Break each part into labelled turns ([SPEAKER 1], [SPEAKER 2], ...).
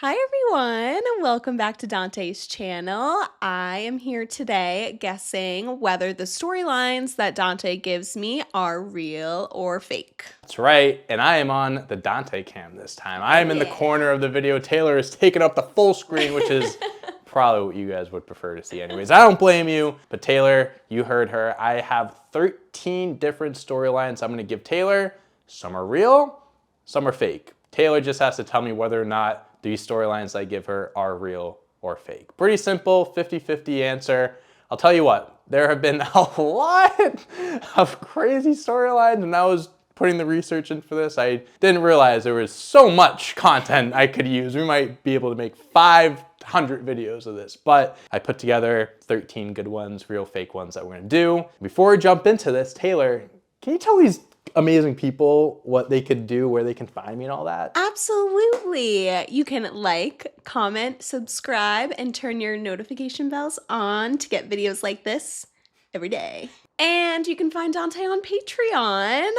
[SPEAKER 1] Hi everyone, welcome back to Dante's channel. I am here today guessing whether the storylines that Dante gives me are real or fake.
[SPEAKER 2] That's right, and I am on the Dante cam this time. I am in the corner of the video. Taylor is taking up the full screen, which is probably what you guys would prefer to see anyways. I don't blame you, but Taylor, you heard her. I have 13 different storylines I'm gonna give Taylor. Some are real, some are fake. Taylor just has to tell me whether or not these storylines I give her are real or fake. Pretty simple, 50-50 answer. I'll tell you what, there have been a lot of crazy storylines, and I was putting the research in for this. I didn't realize there was so much content I could use. We might be able to make 500 videos of this, but I put together 13 good ones, real fake ones that we're gonna do. Before we jump into this, Taylor, can you tell these amazing people what they could do, where they can find me and all that?
[SPEAKER 1] Absolutely. You can like, comment, subscribe, and turn your notification bells on to get videos like this every day. And you can find Dante on Patreon.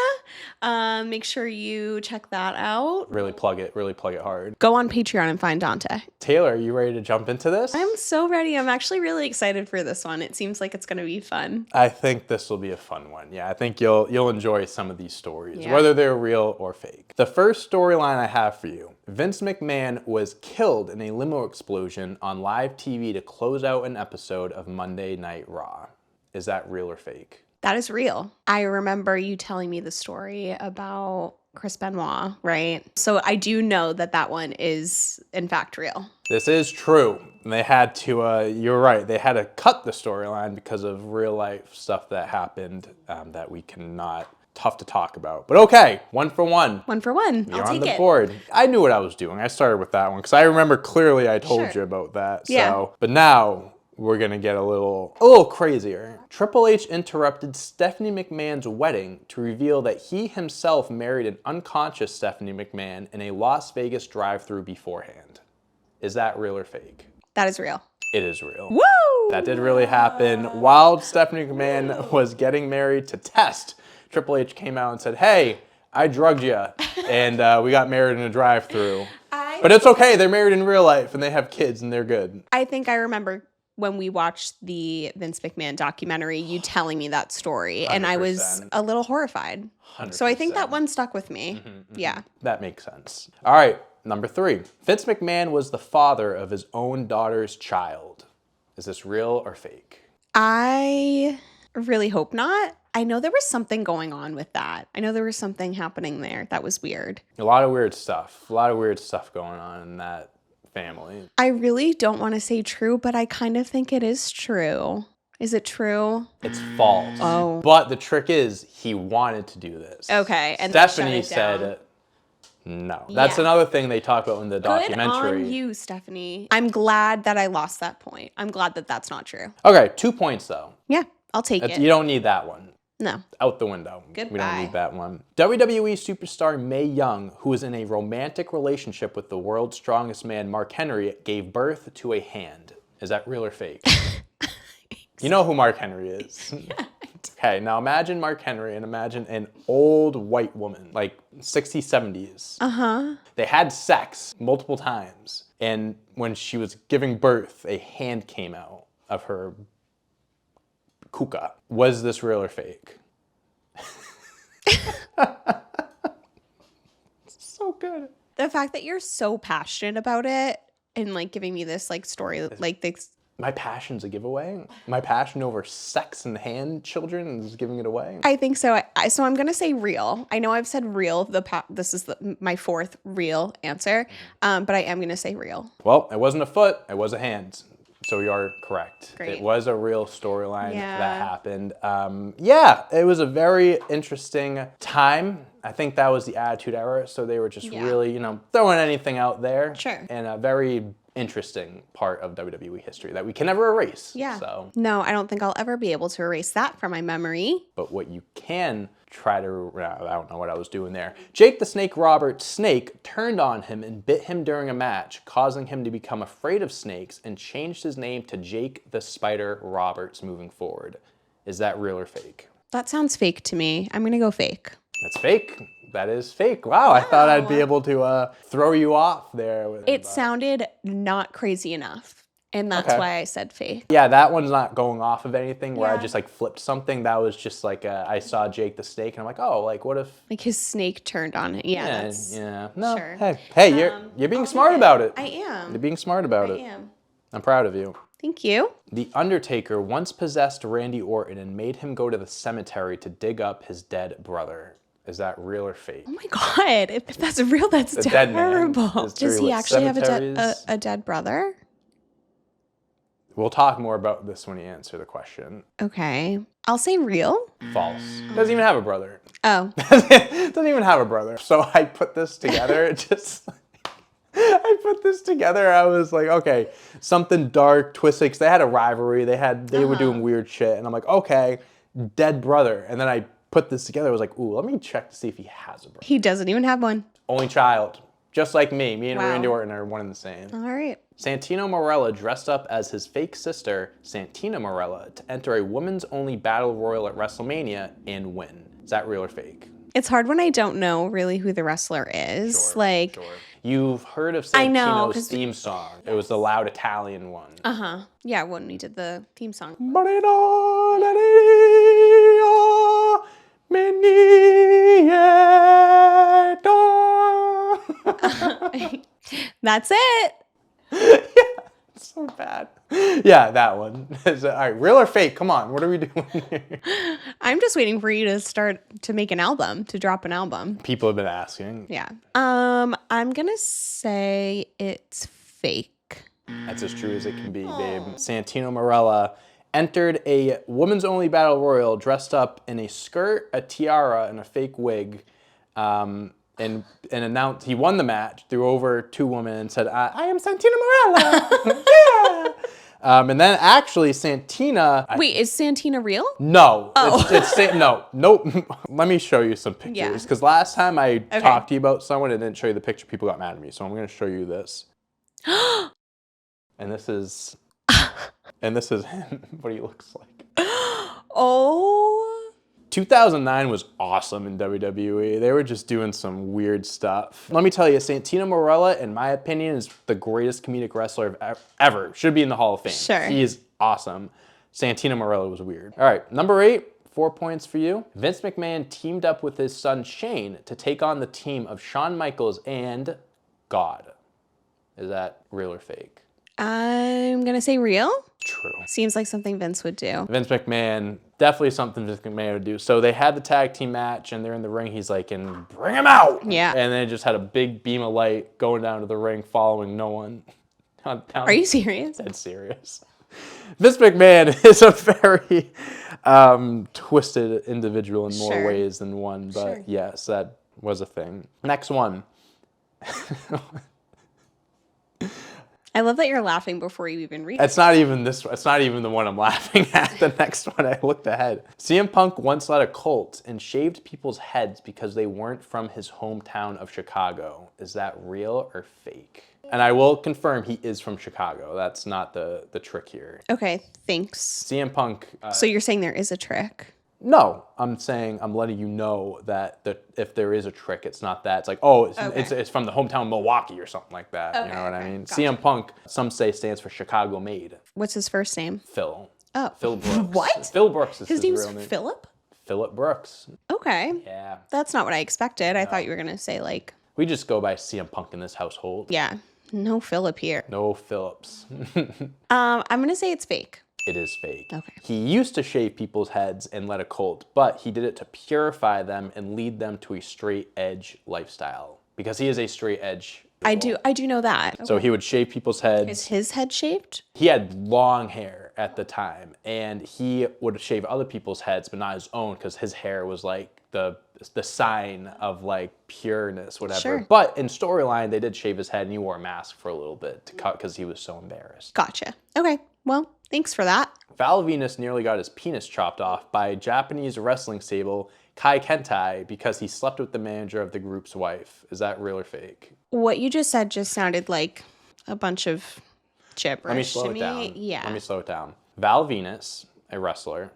[SPEAKER 1] Make sure you check that out.
[SPEAKER 2] Really plug it hard.
[SPEAKER 1] Go on Patreon and find Dante.
[SPEAKER 2] Taylor, are you ready to jump into this?
[SPEAKER 1] I'm so ready. I'm actually really excited for this one. It seems like it's gonna be fun.
[SPEAKER 2] I think this will be a fun one. Yeah, I think you'll enjoy some of these stories,
[SPEAKER 1] Yeah.
[SPEAKER 2] whether they're real or fake. The first storyline I have for you, Vince McMahon was killed in a limo explosion on live TV to close out an episode of Monday Night Raw. Is that real or fake?
[SPEAKER 1] That is real. I remember you telling me the story about Chris Benoit, right? So I do know that that one is in fact real.
[SPEAKER 2] This is true. They had to, you're right, they had to cut the storyline because of real life stuff that happened that we cannot, tough to talk about. But okay, 1 for 1.
[SPEAKER 1] 1 for 1.
[SPEAKER 2] You're
[SPEAKER 1] I'll
[SPEAKER 2] on
[SPEAKER 1] take
[SPEAKER 2] the
[SPEAKER 1] it.
[SPEAKER 2] board. I knew what I was doing. I started with that one because I remember clearly I told
[SPEAKER 1] Sure.
[SPEAKER 2] you about that. So,
[SPEAKER 1] Yeah.
[SPEAKER 2] But now we're gonna get a little crazier. Triple H interrupted Stephanie McMahon's wedding to reveal that he himself married an unconscious Stephanie McMahon in a Las Vegas drive-thru beforehand. Is that real or fake?
[SPEAKER 1] That is real.
[SPEAKER 2] It is real.
[SPEAKER 1] Woo!
[SPEAKER 2] That did really happen. While Stephanie McMahon was getting married to Test, Triple H came out and said, "Hey, I drugged you, and we got married in a drive-thru." But it's okay. They're married in real life, and they have kids, and they're good.
[SPEAKER 1] I think I remember when we watched the Vince McMahon documentary, you telling me that story, and I was
[SPEAKER 2] 100%.
[SPEAKER 1] a little horrified.
[SPEAKER 2] 100%.
[SPEAKER 1] So I think that one stuck with me. Yeah.
[SPEAKER 2] That makes sense. All right, number 3. Vince McMahon was the father of his own daughter's child. Is this real or fake?
[SPEAKER 1] I really hope not. I know there was something going on with that. I know there was something happening there that was weird.
[SPEAKER 2] A lot of weird stuff. A lot of weird stuff going on in that family.
[SPEAKER 1] I really don't want to say true, but I kind of think it is true. Is it true?
[SPEAKER 2] It's false.
[SPEAKER 1] Oh.
[SPEAKER 2] But the trick is, he wanted to do this.
[SPEAKER 1] Okay, and they
[SPEAKER 2] Stephanie
[SPEAKER 1] shut it down.
[SPEAKER 2] said no. That's
[SPEAKER 1] Yeah.
[SPEAKER 2] another thing they talk about in the
[SPEAKER 1] Good
[SPEAKER 2] documentary.
[SPEAKER 1] on you, Stephanie. I'm glad that I lost that point. I'm glad that that's not true.
[SPEAKER 2] Okay, 2 points though.
[SPEAKER 1] Yeah, I'll take it.
[SPEAKER 2] You don't need that one.
[SPEAKER 1] No.
[SPEAKER 2] Out the window. We
[SPEAKER 1] Goodbye.
[SPEAKER 2] don't need that one. WWE superstar Mae Young, who is in a romantic relationship with the world's strongest man, Mark Henry, gave birth to a hand. Is that real or fake? You know who Mark Henry is.
[SPEAKER 1] Yeah.
[SPEAKER 2] Okay, now imagine Mark Henry and imagine an old white woman, like 60s, 70s.
[SPEAKER 1] Uh-huh.
[SPEAKER 2] They had sex multiple times, and when she was giving birth, a hand came out of her kuka. Was this real or fake? So good.
[SPEAKER 1] The fact that you're so passionate about it and like giving me this like story, like this.
[SPEAKER 2] My passion's a giveaway? My passion over sex and hand children is giving it away?
[SPEAKER 1] I think so. So I'm gonna say real. I know I've said real. This is my 4th real answer, but I am gonna say real.
[SPEAKER 2] Well, it wasn't a foot, it was a hand. So you are correct.
[SPEAKER 1] Great.
[SPEAKER 2] It was a real storyline
[SPEAKER 1] Yeah.
[SPEAKER 2] that happened. Yeah, it was a very interesting time. I think that was the Attitude Era, so they were just really, throwing anything out there.
[SPEAKER 1] Sure.
[SPEAKER 2] And a very interesting part of WWE history that we can never erase.
[SPEAKER 1] Yeah.
[SPEAKER 2] So,
[SPEAKER 1] No, I don't think I'll ever be able to erase that from my memory.
[SPEAKER 2] but what you can try to, I don't know what I was doing there. Jake the Snake Roberts' snake turned on him and bit him during a match, causing him to become afraid of snakes and changed his name to Jake the Spider Roberts moving forward. Is that real or fake?
[SPEAKER 1] That sounds fake to me. I'm gonna go fake.
[SPEAKER 2] That's fake. That is fake. Wow, I thought I'd be
[SPEAKER 1] Wow.
[SPEAKER 2] able to throw you off there.
[SPEAKER 1] It sounded not crazy enough, and that's
[SPEAKER 2] Okay.
[SPEAKER 1] why I said fake.
[SPEAKER 2] Yeah, that one's not going off of anything where I
[SPEAKER 1] Yeah.
[SPEAKER 2] just like flipped something. That was just like I saw Jake the Snake and I'm like, oh, like what if?
[SPEAKER 1] Like his snake turned on it. Yeah, that's
[SPEAKER 2] Yeah. No.
[SPEAKER 1] sure.
[SPEAKER 2] Hey, you're being
[SPEAKER 1] I'll
[SPEAKER 2] smart
[SPEAKER 1] take
[SPEAKER 2] about it.
[SPEAKER 1] I am.
[SPEAKER 2] You're being smart about
[SPEAKER 1] I
[SPEAKER 2] it.
[SPEAKER 1] am.
[SPEAKER 2] I'm proud of you.
[SPEAKER 1] Thank you.
[SPEAKER 2] The Undertaker once possessed Randy Orton and made him go to the cemetery to dig up his dead brother. Is that real or fake?
[SPEAKER 1] Oh my god! If that's real, that's
[SPEAKER 2] dead man
[SPEAKER 1] terrible.
[SPEAKER 2] is
[SPEAKER 1] Does
[SPEAKER 2] through
[SPEAKER 1] he
[SPEAKER 2] with
[SPEAKER 1] actually have
[SPEAKER 2] cemeteries.
[SPEAKER 1] a dead brother?
[SPEAKER 2] We'll talk more about this when you answer the question.
[SPEAKER 1] Okay, I'll say real.
[SPEAKER 2] False. Doesn't even have a brother.
[SPEAKER 1] Oh,
[SPEAKER 2] Doesn't even have a brother. So I put this together. I put this together. I was like, okay, something dark, twisted. 'Cause they had a rivalry. They were doing weird shit, and I'm like, okay, dead brother. And then I put this together. I was like, ooh, let me check to see if he has a brother.
[SPEAKER 1] he doesn't even have one.
[SPEAKER 2] Only child, just like me. Me and
[SPEAKER 1] Wow.
[SPEAKER 2] Randy Orton are one and the same.
[SPEAKER 1] All right.
[SPEAKER 2] Santino Marella dressed up as his fake sister, Santina Marella, to enter a women's only battle royal at WrestleMania and win. Is that real or fake?
[SPEAKER 1] It's hard when I don't know really who the wrestler is.
[SPEAKER 2] Sure. You've heard of
[SPEAKER 1] I know,
[SPEAKER 2] Santino's
[SPEAKER 1] 'cause-
[SPEAKER 2] theme song. It was the loud Italian one.
[SPEAKER 1] Yeah, when we did the theme song. That's it.
[SPEAKER 2] So bad. Yeah, that one. All right, real or fake? Come on, what are we doing here?
[SPEAKER 1] I'm just waiting for you to start to make an album, to drop an album.
[SPEAKER 2] People have been asking.
[SPEAKER 1] Yeah. I'm gonna say it's fake.
[SPEAKER 2] That's as true as it can be, babe. Santino Marella entered a women's only battle royal dressed up in a skirt, a tiara, and a fake wig. And announced he won the match, threw over two women and said, I am Santino Marella. Yeah. And then actually Santina.
[SPEAKER 1] Wait, is Santina real?
[SPEAKER 2] No.
[SPEAKER 1] Oh.
[SPEAKER 2] Nope. Let me show you some pictures.
[SPEAKER 1] Yeah.
[SPEAKER 2] Because last time I talked to you about someone and didn't show you the picture, people got mad at me. So I'm going to show you this. And this is him, what he looks like.
[SPEAKER 1] Oh.
[SPEAKER 2] 2009 was awesome in WWE. They were just doing some weird stuff. Let me tell you, Santino Marella, in my opinion, is the greatest comedic wrestler ever. Should be in the Hall of Fame.
[SPEAKER 1] Sure.
[SPEAKER 2] He is awesome. Santino Marella was weird. All right, number 8, 4 points for you. Vince McMahon teamed up with his son Shane to take on the team of Shawn Michaels and God. Is that real or fake?
[SPEAKER 1] I'm gonna say real.
[SPEAKER 2] True.
[SPEAKER 1] Seems like something Vince would do.
[SPEAKER 2] Vince McMahon, definitely something Vince McMahon would do. So they had the tag team match and they're in the ring. He's like, and bring him out.
[SPEAKER 1] Yeah.
[SPEAKER 2] And then it just had a big beam of light going down to the ring, following no one.
[SPEAKER 1] Are you serious?
[SPEAKER 2] Dead serious. Vince McMahon is a very twisted individual in more
[SPEAKER 1] Sure.
[SPEAKER 2] ways than one. But
[SPEAKER 1] Sure.
[SPEAKER 2] yes, that was a thing. Next one.
[SPEAKER 1] I love that you're laughing before you even read it.
[SPEAKER 2] It's not even this. It's not even the one I'm laughing at. The next one, I looked ahead. CM Punk once led a cult and shaved people's heads because they weren't from his hometown of Chicago. Is that real or fake? And I will confirm he is from Chicago. That's not the trick here.
[SPEAKER 1] Okay, thanks.
[SPEAKER 2] CM Punk.
[SPEAKER 1] So you're saying there is a trick?
[SPEAKER 2] No, I'm saying I'm letting you know that if there is a trick, it's not that. It's like, oh, it's from the hometown Milwaukee or something like that.
[SPEAKER 1] Okay,
[SPEAKER 2] you know what I
[SPEAKER 1] okay,
[SPEAKER 2] mean?
[SPEAKER 1] gotcha.
[SPEAKER 2] CM Punk, some say, stands for Chicago Made.
[SPEAKER 1] What's his first name?
[SPEAKER 2] Phil.
[SPEAKER 1] Oh.
[SPEAKER 2] Phil Brooks.
[SPEAKER 1] What?
[SPEAKER 2] Phil Brooks is
[SPEAKER 1] His name's
[SPEAKER 2] real name.
[SPEAKER 1] Philip?
[SPEAKER 2] Philip Brooks.
[SPEAKER 1] Okay.
[SPEAKER 2] Yeah.
[SPEAKER 1] That's not what I expected. I thought you were gonna say like,
[SPEAKER 2] We just go by CM Punk in this household.
[SPEAKER 1] yeah, no Philip here.
[SPEAKER 2] No Phillips.
[SPEAKER 1] I'm gonna say it's fake.
[SPEAKER 2] It is fake.
[SPEAKER 1] Okay.
[SPEAKER 2] He used to shave people's heads and led a cult, but he did it to purify them and lead them to a straight edge lifestyle. Because he is a straight edge.
[SPEAKER 1] I do know that.
[SPEAKER 2] So he would shave people's heads.
[SPEAKER 1] Is his head shaved?
[SPEAKER 2] He had long hair at the time, and he would shave other people's heads, but not his own, because his hair was like the sign of like pureness, whatever.
[SPEAKER 1] Sure.
[SPEAKER 2] But in storyline, they did shave his head, and he wore a mask for a little bit to cut because he was so embarrassed.
[SPEAKER 1] Gotcha. Okay. Well, thanks for that.
[SPEAKER 2] Val Venus nearly got his penis chopped off by Japanese wrestling stable Kai Kentai because he slept with the manager of the group's wife. Is that real or fake?
[SPEAKER 1] What you just said just sounded like a bunch of gibberish
[SPEAKER 2] Let me slow
[SPEAKER 1] to
[SPEAKER 2] it
[SPEAKER 1] me.
[SPEAKER 2] down.
[SPEAKER 1] Yeah.
[SPEAKER 2] Let me slow it down. Val Venus, a wrestler,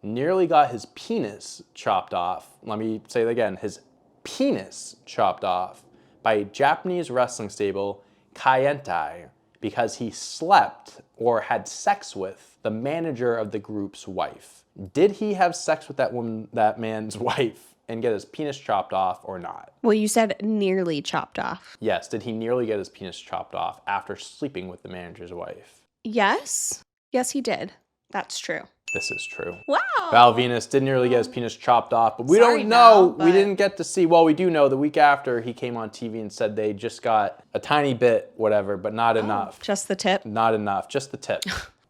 [SPEAKER 2] nearly got his penis chopped off. Let me say it again. His penis chopped off by a Japanese wrestling stable, Kaientai, because he slept or had sex with the manager of the group's wife. Did he have sex with that man's wife and get his penis chopped off or not?
[SPEAKER 1] Well, you said nearly chopped off.
[SPEAKER 2] Yes, did he nearly get his penis chopped off after sleeping with the manager's wife?
[SPEAKER 1] Yes. Yes, he did. That's true.
[SPEAKER 2] This is true.
[SPEAKER 1] Wow.
[SPEAKER 2] Val Venus did nearly get his penis chopped off, but we
[SPEAKER 1] Sorry,
[SPEAKER 2] don't know.
[SPEAKER 1] Val,
[SPEAKER 2] We
[SPEAKER 1] but-
[SPEAKER 2] didn't get to see. Well, we do know the week after he came on TV and said they just got a tiny bit, whatever, but not enough.
[SPEAKER 1] Just the tip.
[SPEAKER 2] Not enough, just the tip.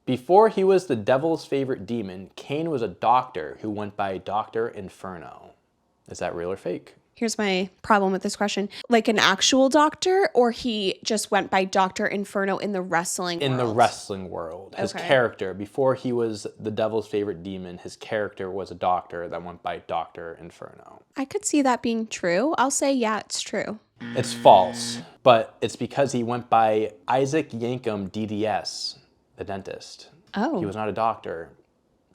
[SPEAKER 2] Before he was the devil's favorite demon, Kane was a doctor who went by Dr. Inferno. Is that real or fake?
[SPEAKER 1] Here's my problem with this question. Like an actual doctor, or he just went by Dr. Inferno in the wrestling world?
[SPEAKER 2] In the wrestling world. His
[SPEAKER 1] Okay.
[SPEAKER 2] character, before he was the devil's favorite demon, his character was a doctor that went by Dr. Inferno.
[SPEAKER 1] I could see that being true. I'll say, yeah, it's true.
[SPEAKER 2] It's false, but it's because he went by Isaac Yankum DDS, the dentist.
[SPEAKER 1] Oh.
[SPEAKER 2] He was not a doctor.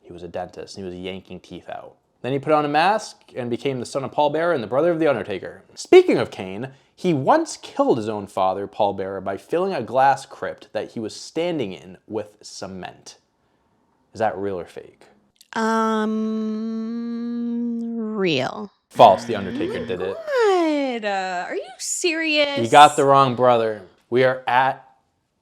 [SPEAKER 2] He was a dentist, and he was yanking teeth out. Then he put on a mask and became the son of Paul Bearer and the brother of The Undertaker. Speaking of Kane, he once killed his own father, Paul Bearer, by filling a glass crypt that he was standing in with cement. Is that real or fake?
[SPEAKER 1] Real.
[SPEAKER 2] False, The Undertaker did it.
[SPEAKER 1] What? Are you serious?
[SPEAKER 2] You got the wrong brother. We are at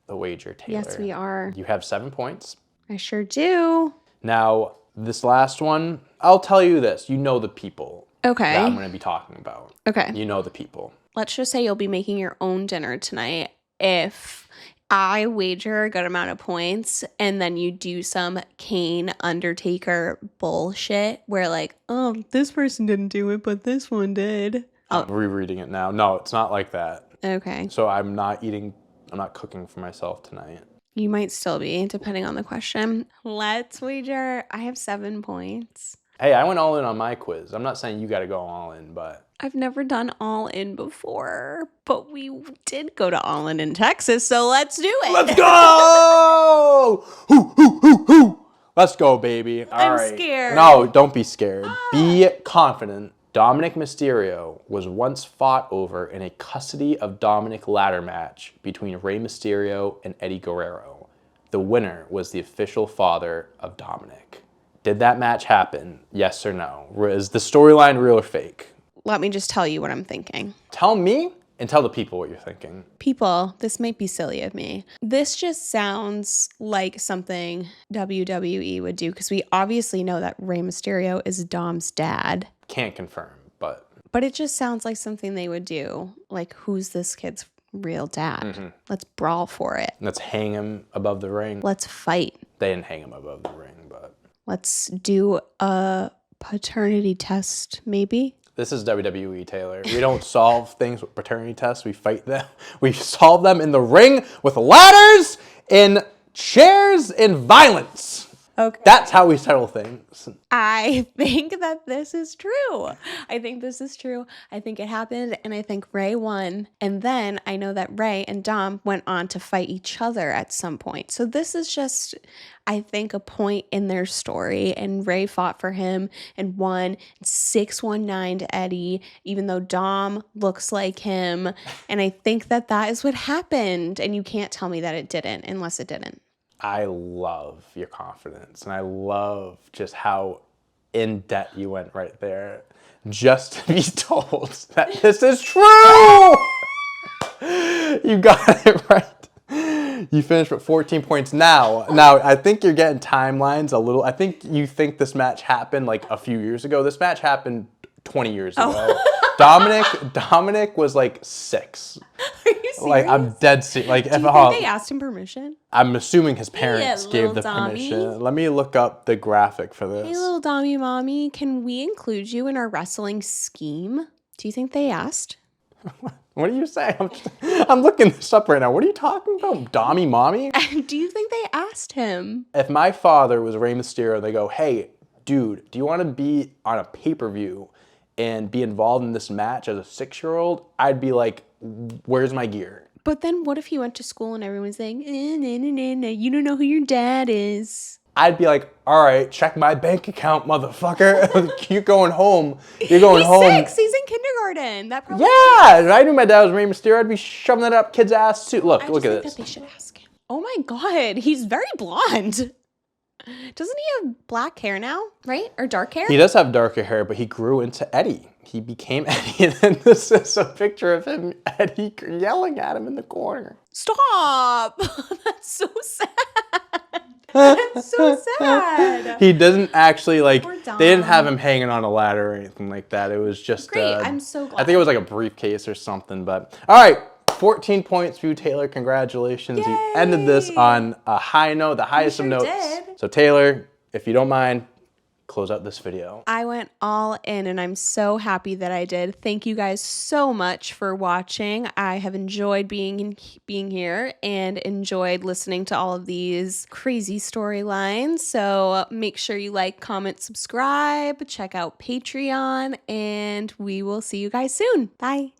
[SPEAKER 2] the wager, Taylor.
[SPEAKER 1] Yes, we are.
[SPEAKER 2] You have 7 points.
[SPEAKER 1] I sure do.
[SPEAKER 2] Now, this last one, I'll tell you this. You know the people
[SPEAKER 1] Okay.
[SPEAKER 2] that I'm going to be talking about.
[SPEAKER 1] Okay.
[SPEAKER 2] You know the people.
[SPEAKER 1] Let's just say you'll be making your own dinner tonight if I wager a good amount of points and then you do some Kane Undertaker bullshit where like, oh, this person didn't do it, but this one did.
[SPEAKER 2] I'm rereading it now. No, it's not like that.
[SPEAKER 1] Okay.
[SPEAKER 2] So I'm not cooking for myself tonight.
[SPEAKER 1] You might still be, depending on the question. Let's wager. I have 7 points.
[SPEAKER 2] Hey, I went all in on my quiz. I'm not saying you got to go all in, but
[SPEAKER 1] I've never done all in before, but we did go to all in Texas, so let's do it.
[SPEAKER 2] let's go! Hoo, hoo, hoo, hoo. Let's go, baby. All
[SPEAKER 1] I'm
[SPEAKER 2] right.
[SPEAKER 1] scared.
[SPEAKER 2] No, don't be scared. Be confident. Dominic Mysterio was once fought over in a custody of Dominic ladder match between Rey Mysterio and Eddie Guerrero. The winner was the official father of Dominic. Did that match happen? Yes or no? Is the storyline real or fake?
[SPEAKER 1] Let me just tell you what I'm thinking.
[SPEAKER 2] Tell me and tell the people what you're thinking.
[SPEAKER 1] People, this might be silly of me. This just sounds like something WWE would do because we obviously know that Rey Mysterio is Dom's dad.
[SPEAKER 2] Can't confirm, but
[SPEAKER 1] But it just sounds like something they would do. Like, who's this kid's real dad? Let's brawl for it.
[SPEAKER 2] let's hang him above the ring.
[SPEAKER 1] Let's fight.
[SPEAKER 2] They didn't hang him above the ring, but
[SPEAKER 1] Let's do a paternity test, maybe.
[SPEAKER 2] this is WWE, Taylor. We don't solve things with paternity tests. We fight them. We solve them in the ring with ladders and chairs and violence.
[SPEAKER 1] Okay.
[SPEAKER 2] That's how we settle things.
[SPEAKER 1] I think that this is true. I think this is true. I think it happened, and I think Ray won. And then I know that Ray and Dom went on to fight each other at some point. So this is just, I think, a point in their story. And Ray fought for him and won 619 to Eddie, even though Dom looks like him. And I think that that is what happened. And you can't tell me that it didn't unless it didn't.
[SPEAKER 2] I love your confidence, and I love just how in debt you went right there, just to be told that this is true. You got it right. You finished with 14 points. Now, I think you're getting timelines a little. I think you think this match happened like a few years ago. This match happened 20 years ago. Dominic was like 6.
[SPEAKER 1] Are you serious?
[SPEAKER 2] Like, I'm dead serious. Like,
[SPEAKER 1] Do you think they asked him permission?
[SPEAKER 2] I'm assuming his parents
[SPEAKER 1] Yeah,
[SPEAKER 2] gave
[SPEAKER 1] little
[SPEAKER 2] the
[SPEAKER 1] Dommy.
[SPEAKER 2] permission. Let me look up the graphic for this.
[SPEAKER 1] Hey, little Dommy Mommy, can we include you in our wrestling scheme? Do you think they asked?
[SPEAKER 2] What are you saying? I'm looking this up right now. What are you talking about? Dommy Mommy?
[SPEAKER 1] Do you think they asked him?
[SPEAKER 2] If my father was Rey Mysterio, they go, hey, dude, do you want to be on a pay-per-view and be involved in this match as a 6-year-old? I'd be like, where's my gear?
[SPEAKER 1] But then what if he went to school and everyone's saying, nah, nah, nah, nah, you don't know who your dad is?
[SPEAKER 2] I'd be like, all right, check my bank account, motherfucker. You're going home. You're going
[SPEAKER 1] He's
[SPEAKER 2] home.
[SPEAKER 1] 6. He's in kindergarten. That probably.
[SPEAKER 2] Yeah, if I knew my dad was Rey Mysterio, I'd be shoving it up kid's ass too. Look
[SPEAKER 1] I
[SPEAKER 2] at
[SPEAKER 1] just think
[SPEAKER 2] this.
[SPEAKER 1] that they should ask him. Oh my god, he's very blonde. Doesn't he have black hair now, right? Or dark hair?
[SPEAKER 2] He does have darker hair, but he grew into Eddie. He became Eddie, and then this is a picture of him, Eddie, yelling at him in the corner.
[SPEAKER 1] Stop! That's so sad. That's so sad.
[SPEAKER 2] He doesn't actually, like,
[SPEAKER 1] Poor Dom.
[SPEAKER 2] they didn't have him hanging on a ladder or anything like that. It was just,
[SPEAKER 1] Great, I'm so glad.
[SPEAKER 2] I think it was like a briefcase or something, but all right. 14 points for you, Taylor. Congratulations.
[SPEAKER 1] Yay.
[SPEAKER 2] You ended this on a high note, the highest of notes.
[SPEAKER 1] did.
[SPEAKER 2] So Taylor, if you don't mind, close out this video.
[SPEAKER 1] I went all in and I'm so happy that I did. Thank you guys so much for watching. I have enjoyed being here and enjoyed listening to all of these crazy storylines. So make sure you like, comment, subscribe, check out Patreon, and we will see you guys soon. Bye.